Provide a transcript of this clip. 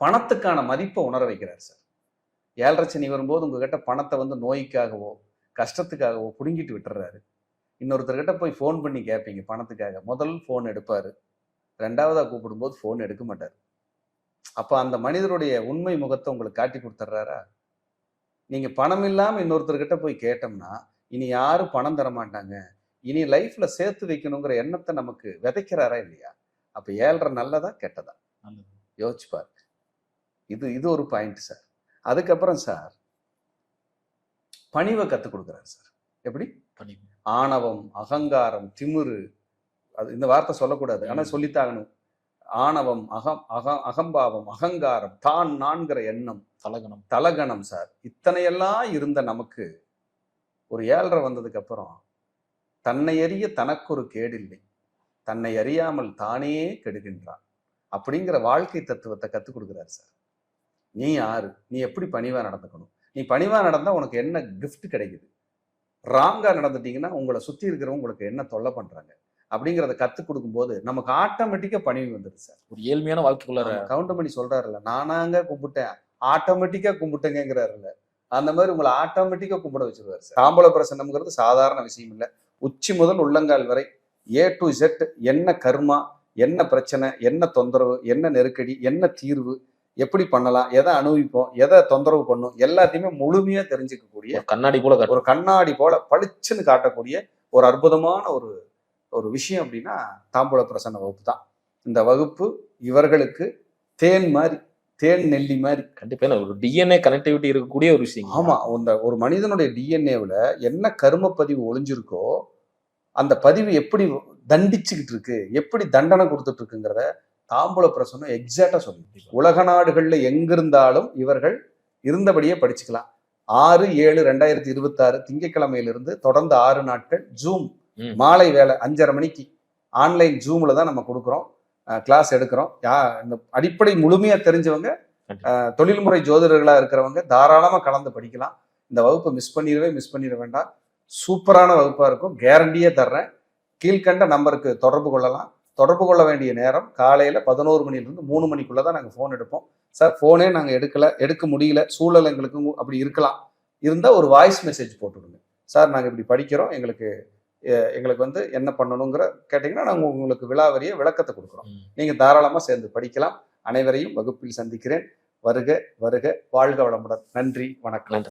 பணத்துக்கான மதிப்பை உணர வைக்கிறார் சார். 7.5 சனி வரும்போது உங்ககிட்ட பணத்தை வந்து நோய்க்காகவோ கஷ்டத்துக்காகவோ புடுங்கிட்டு விட்டுறாரு. இன்னொருத்தர்கிட்ட போய் ஃபோன் பண்ணி கேட்பீங்க பணத்துக்காக. முதல் ஃபோன் எடுப்பாரு, 2வதா கூப்பிடும்போது ஃபோன் எடுக்க மாட்டார். அப்ப அந்த மனிதருடைய உண்மை முகத்தை உங்களுக்கு காட்டி கொடுத்துட்றாரா? நீங்க பணம் இல்லாம இன்னொருத்தர்கிட்ட போய் கேட்டோம்னா இனி யாரும் பணம் தர மாட்டாங்க, இனி லைஃப்ல சேர்த்து வைக்கணுங்கிற எண்ணத்தை நமக்கு விதைக்கிறாரா இல்லையா? அப்ப 7.5 நல்லதா கெட்டதா? யோசிச்சு பாருங்க. இது ஒரு பாயிண்ட் சார். அதுக்கப்புறம் சார் பணிவை கத்துக் கொடுக்குறாரு சார். எப்படி? ஆணவம், அகங்காரம், திமிரு, அது இந்த வார்த்தை சொல்லக்கூடாது, ஆனா சொல்லித்தாகணும். ஆணவம், அகம்பாவம், அகங்காரம், தான் நான்கிற எண்ணம், தலகணம் சார். இத்தனையெல்லாம் இருந்த நமக்கு ஒரு 7.5 வந்ததுக்கு அப்புறம் தன்னை அறிய தனக்கு ஒரு கேடில்லை, தன்னை அறியாமல் தானே கெடுகின்றான் அப்படிங்கிற வாழ்க்கை தத்துவத்தை கத்துக் கொடுக்குறாரு சார். நீ யாரு, நீ எப்படி பணிவா நடந்துக்கணும், நீ பணிவா நடந்தா உனக்கு என்ன கிஃப்ட் கிடைக்குது, ராங்கா நடந்துட்டீங்கன்னா உங்களை சுத்தி இருக்கிறவங்க உங்களுக்கு என்ன தொல்லை பண்றாங்க அப்படிங்கிறத கத்துக் கொடுக்கும் போது நமக்கு ஆட்டோமேட்டிக்கா பணிவு வந்துடுது சார். ஒரு ஏழ்மையான வாழ்க்கைக்குள்ள கவுண்டமணி சொல்றாருல்ல, நானாங்க கும்பிட்டேன் ஆட்டோமேட்டிக்கா கும்பிட்டேங்கிறாருல்ல, அந்த மாதிரி உங்களை ஆட்டோமேட்டிக்கா கும்பிட வச்சிருவாரு சார். தாம்பூல பிரசன்னம்ங்கிறது சாதாரண விஷயம் இல்லை. உச்சி முதல் உள்ளங்கால் வரை A to Z என்ன கர்மா, என்ன பிரச்சனை, என்ன தொந்தரவு, என்ன நெருக்கடி, என்ன தீர்வு, எப்படி பண்ணலாம், எதை அனுபவிப்போம், எதை தொந்தரவு பண்ணும், எல்லாத்தையுமே முழுமையா தெரிஞ்சுக்கக்கூடிய ஒரு கண்ணாடி போல பளிச்சுன்னு காட்டக்கூடிய ஒரு அற்புதமான ஒரு விஷயம் அப்படின்னா தாம்பூல பிரசன்ன வகுப்பு தான். இந்த வகுப்பு இவர்களுக்கு தேன் மாதிரி, தேன் நெல்லி மாதிரி. கண்டிப்பா ஒரு டிஎன்ஏ கனெக்டிவிட்டி இருக்கக்கூடிய ஒரு விஷயம். ஆமா, ஒரு மனிதனுடைய டிஎன்ஏவில் என்ன கர்ம பதிவு ஒளிஞ்சிருக்கோ அந்த பதிவு எப்படி தண்டிச்சுக்கிட்டு இருக்கு, எப்படி தண்டனை கொடுத்துட்டு இருக்குங்கிறத தாம்பூல பிரசன்னம் எக்ஸாக்டா சொல்லி உலக நாடுகள்ல எங்கிருந்தாலும் இவர்கள் இருந்தபடியே படிச்சுக்கலாம். 6/7/2026 திங்கட்கிழமையிலிருந்து தொடர்ந்து 6 நாட்கள் ஜூம் மாலை வேலை 5:30 மணிக்கு ஆன்லைன் ஜூம்ல தான் நம்ம கொடுக்குறோம், கிளாஸ் எடுக்கிறோம். இந்த அடிப்படை முழுமையா தெரிஞ்சவங்க, தொழில்முறை ஜோதிடர்களா இருக்கிறவங்க தாராளமா கலந்து படிக்கலாம். இந்த வகுப்பை மிஸ் பண்ணிட வேண்டாம். சூப்பரான வகுப்பா இருக்கும், கேரண்டியே தர்றேன். கீழ்கண்ட நம்பருக்கு தொடர்பு கொள்ளலாம். தொடர்பு கொள்ள வேண்டிய நேரம் காலையில 11 மணிலிருந்து 3 மணிக்குள்ளதான் நாங்கள் ஃபோன் எடுப்போம் சார். ஃபோனே நாங்கள் எடுக்க முடியல, சூழல் எங்களுக்கு அப்படி இருக்கலாம், இருந்தா ஒரு வாய்ஸ் மெசேஜ் போட்டுவிடுங்க சார், நாங்கள் இப்படி படிக்கிறோம், எங்களுக்கு வந்து என்ன பண்ணணுங்கிற கேட்டீங்கன்னா நாங்கள் உங்களுக்கு விலாவரிய விளக்கத்தை கொடுக்குறோம். நீங்க தாராளமா சேர்ந்து படிக்கலாம். அனைவரையும் வகுப்பில் சந்திக்கிறேன். வருக வருக, வாழ்க வளமுடன். நன்றி, வணக்கம்.